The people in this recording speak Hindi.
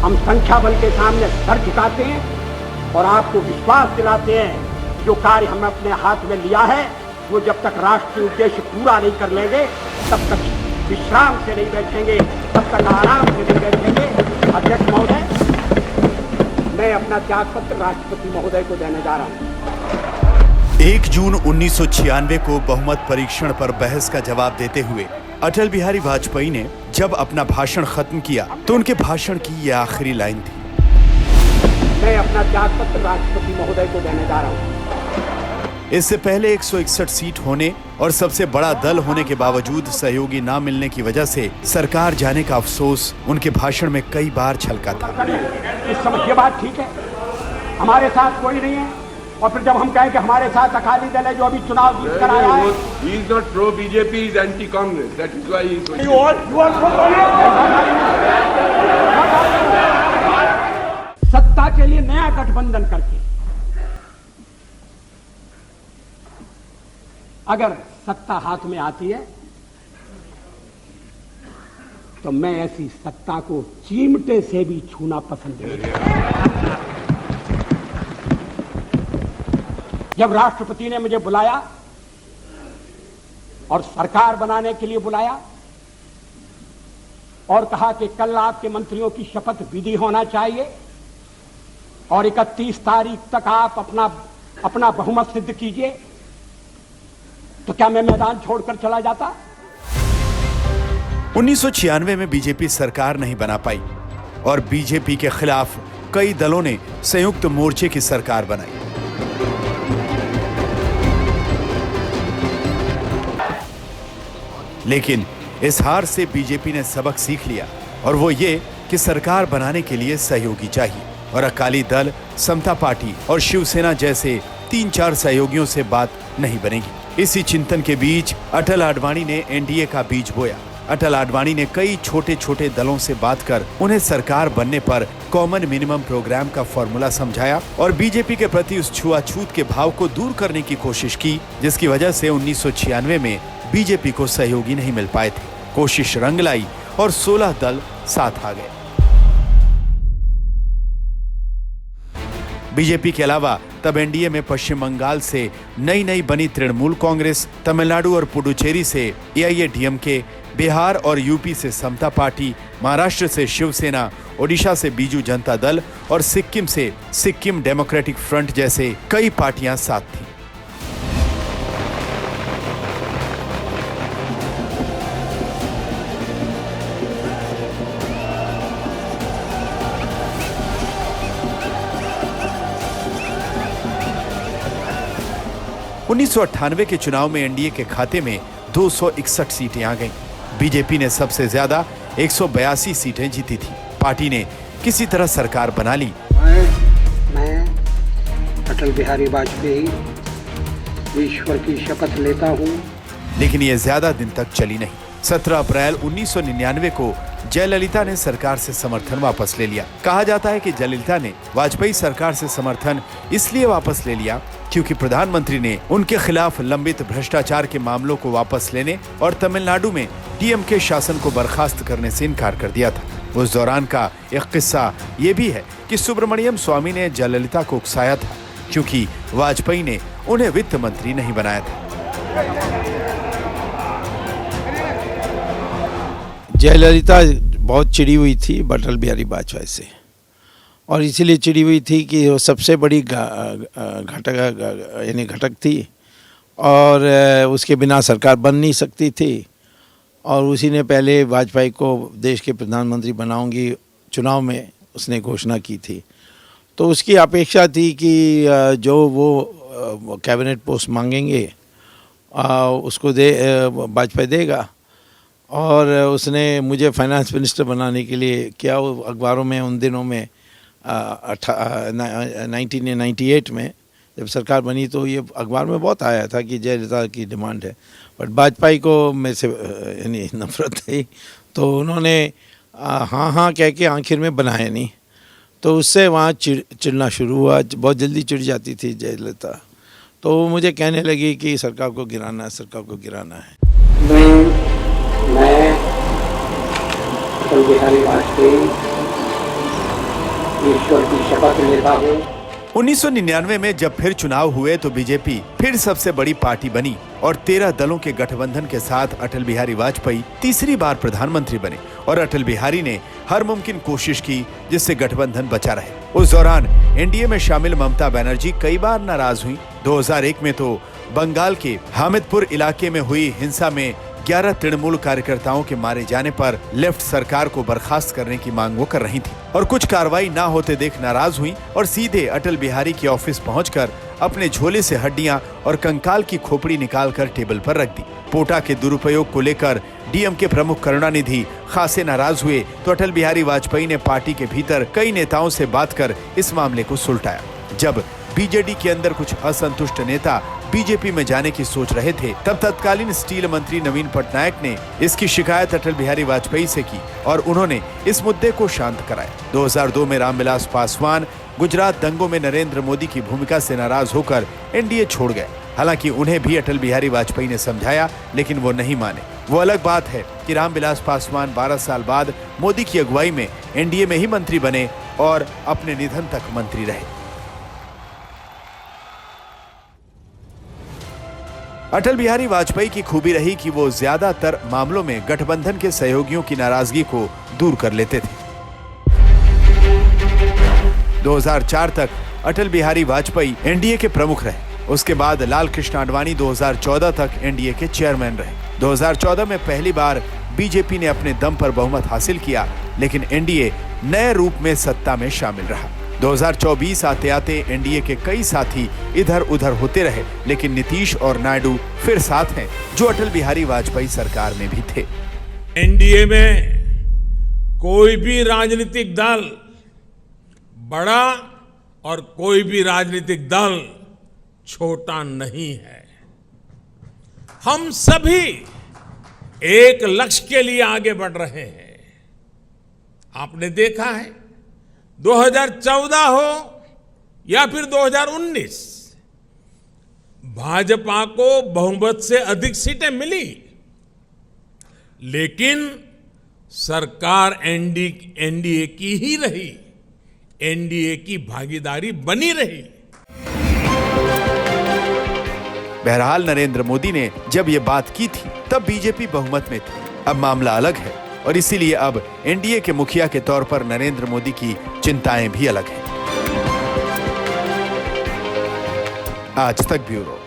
हम संख्या बल के सामने सर झुकाते हैं और आपको विश्वास दिलाते हैं जो कार्य हमने अपने हाथ में लिया है वो जब तक राष्ट्रीय उद्देश्य पूरा नहीं कर लेंगे तब तक विश्राम से नहीं बैठेंगे, तब तक आराम से नहीं बैठेंगे। अध्यक्ष महोदय, मैं अपना त्यागपत्र राष्ट्रपति महोदय को देने जा रहा हूँ। 1 जून 1996 को बहुमत परीक्षण पर बहस का जवाब देते हुए अटल बिहारी वाजपेयी ने जब अपना भाषण खत्म किया तो उनके भाषण की यह आखिरी लाइन थी। मैं अपना त्यागपत्र राष्ट्रपति महोदय को देने जा रहा हूँ। इससे पहले 161 सीट होने और सबसे बड़ा दल होने के बावजूद सहयोगी न मिलने की वजह से सरकार जाने का अफसोस उनके भाषण में कई बार छलका था। इस समय ये बात ठीक है, हमारे साथ कोई नहीं है और फिर जब हम कहें कि हमारे साथ अकाली दल है जो अभी चुनाव जीत कर आया है। He is not pro BJP, he is anti Congress. That is why he is going. सत्ता के लिए नया गठबंधन करके अगर सत्ता हाथ में आती है तो मैं ऐसी सत्ता को चिमटे से भी छूना पसंद नहीं करता। जब राष्ट्रपति ने मुझे बुलाया और सरकार बनाने के लिए बुलाया और कहा कि कल आपके मंत्रियों की शपथ विधि होना चाहिए और 31 तारीख तक आप अपना बहुमत सिद्ध कीजिए, तो क्या मैं मैदान छोड़कर चला जाता? 1996 में बीजेपी सरकार नहीं बना पाई और बीजेपी के खिलाफ कई दलों ने संयुक्त मोर्चे की सरकार बनाई। लेकिन इस हार से बीजेपी ने सबक सीख लिया और वो ये कि सरकार बनाने के लिए सहयोगी चाहिए और अकाली दल, समता पार्टी और शिवसेना जैसे 3-4 सहयोगियों से बात नहीं बनेगी। इसी चिंतन के बीच अटल आडवाणी ने एनडीए का बीज बोया। अटल आडवाणी ने कई छोटे छोटे दलों से बात कर उन्हें सरकार बनने पर कॉमन मिनिमम प्रोग्राम का फॉर्मूला समझाया और बीजेपी के प्रति उस छुआछूत के भाव को दूर करने की कोशिश की जिसकी वजह से 1996 में बीजेपी को सहयोगी नहीं मिल पाए थे। कोशिश रंग लाई और 16 दल साथ आ गए। बीजेपी के अलावा तब एनडीए में पश्चिम बंगाल से नई बनी तृणमूल कांग्रेस, तमिलनाडु और पुडुचेरी से एआईएडीएमके, बिहार और यूपी से समता पार्टी, महाराष्ट्र से शिवसेना, ओडिशा से बीजू जनता दल और सिक्किम से सिक्किम डेमोक्रेटिक फ्रंट जैसे कई पार्टियां साथ थीं। उन्नीस के चुनाव में एनडीए के खाते में 261 सीटें आ गईं। बीजेपी ने सबसे ज्यादा 182 सीटें जीती थी। पार्टी ने किसी तरह सरकार बना ली। मैं अटल बिहारी वाजपेयी ईश्वर की शपथ लेता हूँ। लेकिन ये ज्यादा दिन तक चली नहीं। 17 अप्रैल 1999 को जयललिता ने सरकार से समर्थन वापस ले लिया। कहा जाता है कि जयललिता ने वाजपेयी सरकार से समर्थन इसलिए वापस ले लिया क्योंकि प्रधानमंत्री ने उनके खिलाफ लंबित भ्रष्टाचार के मामलों को वापस लेने और तमिलनाडु में डीएमके शासन को बर्खास्त करने से इनकार कर दिया था। उस दौरान का एक किस्सा ये भी है कि सुब्रमण्यम स्वामी ने जयललिता को उकसाया था क्योंकि वाजपेयी ने उन्हें वित्त मंत्री नहीं बनाया था। जयललिता बहुत चिड़ी हुई थी अटल बिहारी वाजपेयी से और इसीलिए चिड़ी हुई थी कि वो सबसे बड़ी घटक थी और उसके बिना सरकार बन नहीं सकती थी और उसी ने पहले वाजपेयी को देश के प्रधानमंत्री बनाऊंगी चुनाव में उसने घोषणा की थी। तो उसकी अपेक्षा थी कि जो वो कैबिनेट पोस्ट मांगेंगे उसको वाजपेयी देगा और उसने मुझे फाइनेंस मिनिस्टर बनाने के लिए क्या अखबारों में उन दिनों में 1998 में जब सरकार बनी तो ये अखबार में बहुत आया था कि जयललिता की डिमांड है, बट वाजपेयी को मेरे से यानी नफरत थी तो उन्होंने हाँ कह के आखिर में बनाया नहीं। तो उससे वहाँ चिढ़ना शुरू हुआ। बहुत जल्दी चिढ़ जाती थी जयललिता। तो वो मुझे कहने लगी कि सरकार को गिराना है, सरकार को गिराना है। मैं अटल बिहारी वाजपेयी ईश्वर की शपथ लेता हूँ 1999 में जब फिर चुनाव हुए तो बीजेपी फिर सबसे बड़ी पार्टी बनी और 13 दलों के गठबंधन के साथ अटल बिहारी वाजपेयी तीसरी बार प्रधानमंत्री बने और अटल बिहारी ने हर मुमकिन कोशिश की जिससे गठबंधन बचा रहे। उस दौरान एनडीए में शामिल ममता बनर्जी कई बार नाराज हुई। 2001 में तो बंगाल के हामिदपुर इलाके में हुई हिंसा में 11 तृणमूल कार्यकर्ताओं के मारे जाने पर लेफ्ट सरकार को बर्खास्त करने की मांग वो कर रही थी और कुछ कार्रवाई ना होते देख नाराज हुई और सीधे अटल बिहारी के ऑफिस पहुंचकर अपने झोले से हड्डियां और कंकाल की खोपड़ी निकालकर टेबल पर रख दी। पोटा के दुरुपयोग को लेकर डीएमके प्रमुख करुणानिधि खासे नाराज हुए तो अटल बिहारी वाजपेयी ने पार्टी के भीतर कई नेताओं से बात कर इस मामले को सुलटाया। जब बीजेडी के अंदर कुछ असंतुष्ट नेता बीजेपी में जाने की सोच रहे थे तब तत्कालीन स्टील मंत्री नवीन पटनायक ने इसकी शिकायत अटल बिहारी वाजपेयी से की और उन्होंने इस मुद्दे को शांत कराया। 2002 में रामविलास पासवान गुजरात दंगों में नरेंद्र मोदी की भूमिका से नाराज होकर एनडीए छोड़ गए। हालांकि उन्हें भी अटल बिहारी वाजपेयी ने समझाया लेकिन वो नहीं माने। वो अलग बात है कि रामविलास पासवान 12 साल बाद मोदी की अगुवाई में एनडीए में ही मंत्री बने और अपने निधन तक मंत्री रहे। अटल बिहारी वाजपेयी की खूबी रही कि वो ज्यादातर मामलों में गठबंधन के सहयोगियों की नाराजगी को दूर कर लेते थे। 2004 तक अटल बिहारी वाजपेयी एनडीए के प्रमुख रहे। उसके बाद लाल कृष्ण आडवाणी 2014 तक एनडीए के चेयरमैन रहे। 2014 में पहली बार बीजेपी ने अपने दम पर बहुमत हासिल किया लेकिन एनडीए नए रूप में सत्ता में शामिल रहा। 2024 आते आते एनडीए के कई साथी इधर उधर होते रहे लेकिन नीतीश और नायडू फिर साथ हैं जो अटल बिहारी वाजपेयी सरकार में भी थे। एनडीए में कोई भी राजनीतिक दल बड़ा और कोई भी राजनीतिक दल छोटा नहीं है। हम सभी एक लक्ष्य के लिए आगे बढ़ रहे हैं। आपने देखा है 2014 हो या फिर 2019 भाजपा को बहुमत से अधिक सीटें मिली लेकिन सरकार एनडीए की ही रही, एनडीए की भागीदारी बनी रही। बहरहाल नरेंद्र मोदी ने जब ये बात की थी तब बीजेपी बहुमत में थी। अब मामला अलग है और इसीलिए अब एनडीए के मुखिया के तौर पर नरेंद्र मोदी की चिंताएं भी अलग हैं। आज तक ब्यूरो।